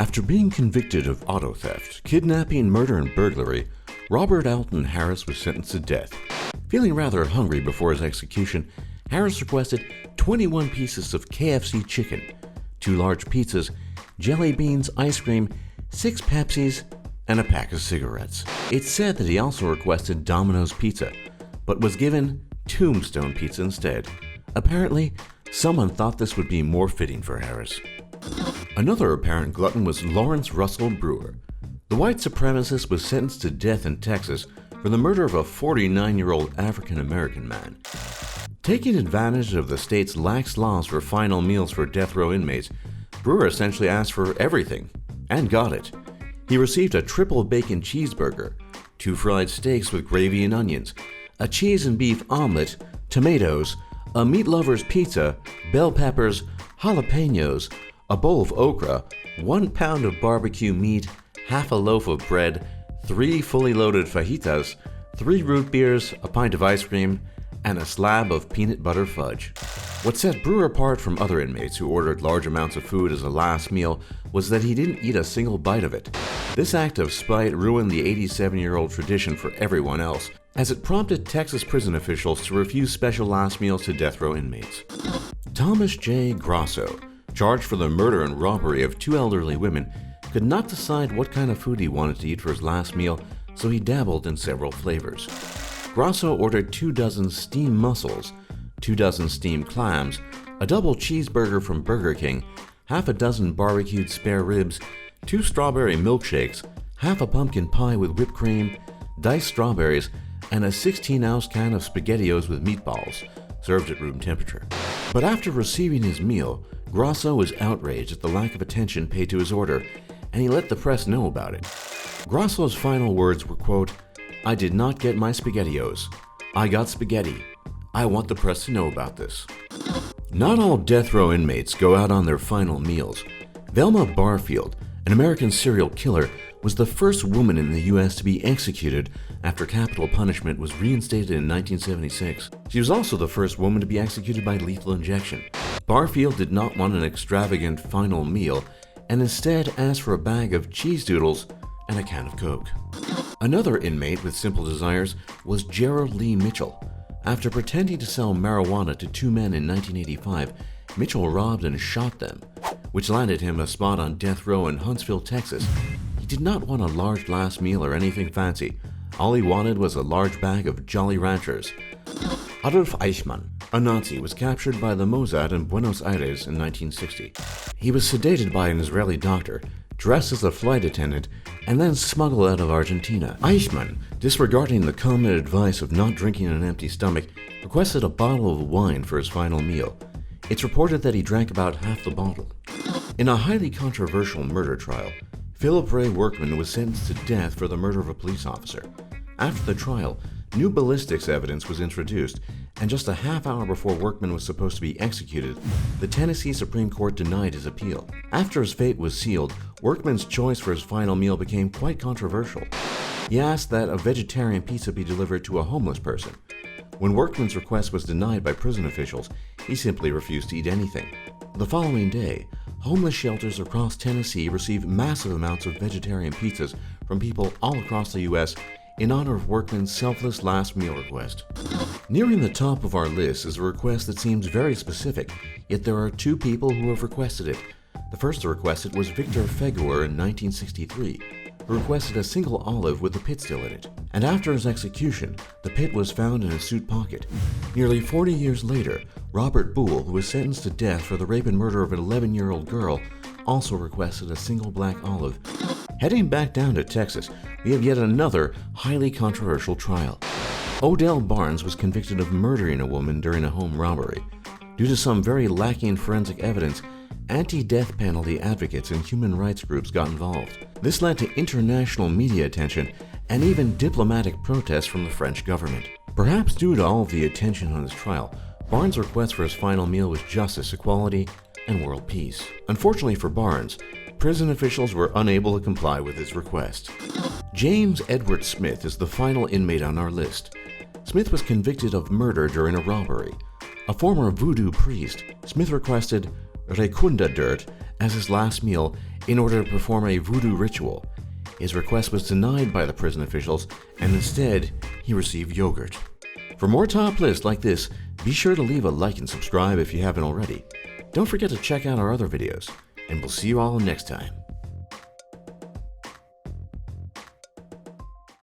After being convicted of auto theft, kidnapping, murder, and burglary, Robert Alton Harris was sentenced to death. Feeling rather hungry before his execution, Harris requested 21 pieces of KFC chicken, 2 large pizzas, jelly beans, ice cream, 6 Pepsis, and a pack of cigarettes. It's said that he also requested Domino's pizza, but was given Tombstone pizza instead. Apparently, someone thought this would be more fitting for Harris. Another apparent glutton was Lawrence Russell Brewer. The white supremacist was sentenced to death in Texas for the murder of a 49-year-old African-American man. Taking advantage of the state's lax laws for final meals for death row inmates, Brewer essentially asked for everything, and got it. He received a triple bacon cheeseburger, 2 fried steaks with gravy and onions, a cheese and beef omelet, tomatoes, a meat lover's pizza, bell peppers, jalapenos, a bowl of okra, 1 pound of barbecue meat, half a loaf of bread, 3 fully loaded fajitas, 3 root beers, a pint of ice cream, and a slab of peanut butter fudge. What set Brewer apart from other inmates who ordered large amounts of food as a last meal was that he didn't eat a single bite of it. This act of spite ruined the 87-year-old tradition for everyone else, as it prompted Texas prison officials to refuse special last meals to death row inmates. Thomas J. Grasso, charged for the murder and robbery of 2 elderly women, could not decide what kind of food he wanted to eat for his last meal, so he dabbled in several flavors. Grasso ordered 2 dozen steamed mussels, 2 dozen steamed clams, a double cheeseburger from Burger King, half a dozen barbecued spare ribs, 2 strawberry milkshakes, half a pumpkin pie with whipped cream, diced strawberries, and a 16-ounce can of SpaghettiOs with meatballs, served at room temperature. But after receiving his meal, Grasso was outraged at the lack of attention paid to his order, and he let the press know about it. Grasso's final words were, quote, "I did not get my SpaghettiOs. I got spaghetti. I want the press to know about this." Not all death row inmates go out on their final meals. VELMA Barfield, an American serial killer, was the first woman in the U.S. to be executed after capital punishment was reinstated in 1976. She was also the first woman to be executed by lethal injection. Barfield did not want an extravagant final meal and instead asked for a bag of cheese doodles and a can of Coke. Another inmate with simple desires was Gerald Lee Mitchell. After pretending to sell marijuana to 2 men in 1985, Mitchell robbed and shot them, which landed him a spot on death row in Huntsville, Texas. He did not want a large last meal or anything fancy. All he wanted was a large bag of Jolly Ranchers. Adolf Eichmann, a Nazi, was captured by the Mossad in Buenos Aires in 1960. He was sedated by an Israeli doctor, dressed as a flight attendant, and then smuggled out of Argentina. Eichmann, disregarding the common advice of not drinking on an empty stomach, requested a bottle of wine for his final meal. It's reported that he drank about half the bottle. In a highly controversial murder trial, PHILLIP Ray Workman was sentenced to death for the murder of a police officer. After the trial, new ballistics evidence was introduced, and just a half hour before Workman was supposed to be executed, the Tennessee Supreme Court denied his appeal. After his fate was sealed, Workman's choice for his final meal became quite controversial. He asked that a vegetarian pizza be delivered to a homeless person. When Workman's request was denied by prison officials, he simply refused to eat anything. The following day, homeless shelters across Tennessee received massive amounts of vegetarian pizzas from people all across the U.S. in honor of Workman's selfless last meal request. Nearing the top of our list is a request that seems very specific, yet there are 2 people who have requested it. The first to request it was Victor Feguer in 1963, who requested a single olive with the pit still in it. And after his execution, the pit was found in his suit pocket. Nearly 40 years later, Robert Boole, who was sentenced to death for the rape and murder of an 11-year-old girl, also requested a single black olive. Heading back down to Texas, we have yet another highly controversial trial. Odell Barnes was convicted of murdering a woman during a home robbery. Due to some very lacking forensic evidence, anti-death penalty advocates and human rights groups got involved. This led to international media attention and even diplomatic protests from the French government. Perhaps due to all of the attention on his trial, Barnes' request for his final meal was justice, equality, and world peace. Unfortunately for Barnes, prison officials were unable to comply with his request. James Edward Smith is the final inmate on our list. Smith was convicted of murder during a robbery. A former voodoo priest, Smith requested recunda dirt as his last meal in order to perform a voodoo ritual. His request was denied by the prison officials, and instead, he received yogurt. For more top lists like this, be sure to leave a like and subscribe if you haven't already. Don't forget to check out our other videos, and we'll see you all next time.